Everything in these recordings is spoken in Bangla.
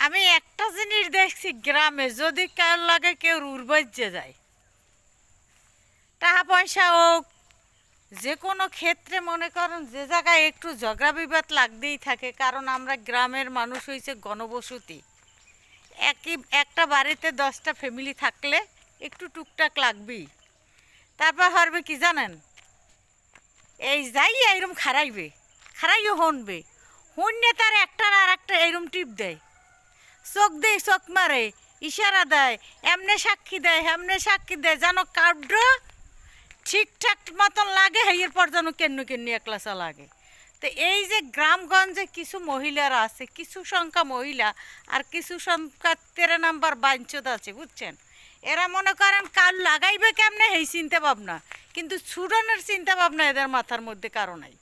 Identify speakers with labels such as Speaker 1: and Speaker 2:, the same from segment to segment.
Speaker 1: আমি একটা জিনিস দেখছি গ্রামে, যদি কার লাগে কেউ উড়বাইজে যায়, টাকা পয়সা হোক, যে কোনো ক্ষেত্রে মনে করেন যে জায়গায় একটু ঝগড়া বিবাদ লাগতেই থাকে, কারণ আমরা গ্রামের মানুষ হয়েছে গণবসতি। একই একটা বাড়িতে 10টা ফ্যামিলি থাকলে একটু টুকটাক লাগবেই। তারপর হবে কি জানেন, এই যাই এইরকম খারাইবে, খারাইও হনবে, হন্যে তার একটার আর একটা এইরকম টিপ দেয়, চোখ দেয়, চোখ মারে, ইশারা দেয়, এমনে সাক্ষী দেয়, হেমনে সাক্ষী দেয়, যেন কার্ড ঠিকঠাক মতন লাগে, হেয়ের পর যেন কেন্নি একলা লাগে। তো এই যে গ্রামগঞ্জে কিছু মহিলারা আছে, কিছু সংখ্যা মহিলা আর কিছু সংখ্যা 13 নাম্বার বাঞ্চত আছে, বুঝছেন। এরা মনে করেন কাল লাগাইবে কেমনে এই চিন্তা ভাবনা, কিন্তু ছুডনের চিন্তা ভাবনা এদের মাথার মধ্যে কারো নাই।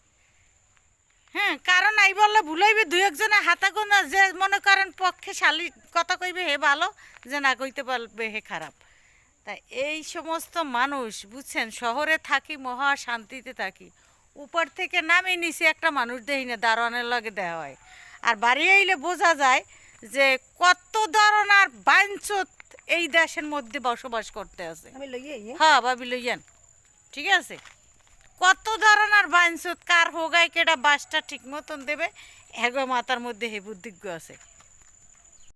Speaker 1: হ্যাঁ, কারণ এই বললে ভুলাইবে, দুই একজনে হাতা গোনা, যে মনে করেন পক্ষে শালি কথা কইবে হে ভালো, যে না কইতে পারবে হে খারাপ। তা এই সমস্ত মানুষ, বুঝছেন, শহরে থাকি, মহা শান্তিতে থাকি, উপর থেকে নামে নিচে একটা মানুষ দেখি না, দারোয়ানের লগে দেওয়া হয়। আর বাড়ি আইলে বোঝা যায় যে কত ধরনের বাঞ্চত এই দেশের মধ্যে বসবাস করতে আছে। হ্যাঁ ভাবি লইয়ান, ঠিক আছে। কত ধরনের বাঞ্চত, কার হোগায় কেটা বাসটা ঠিক মতন দেবে, হেগো মাথার মধ্যে হে বুদ্ধিজ্ঞ আছে।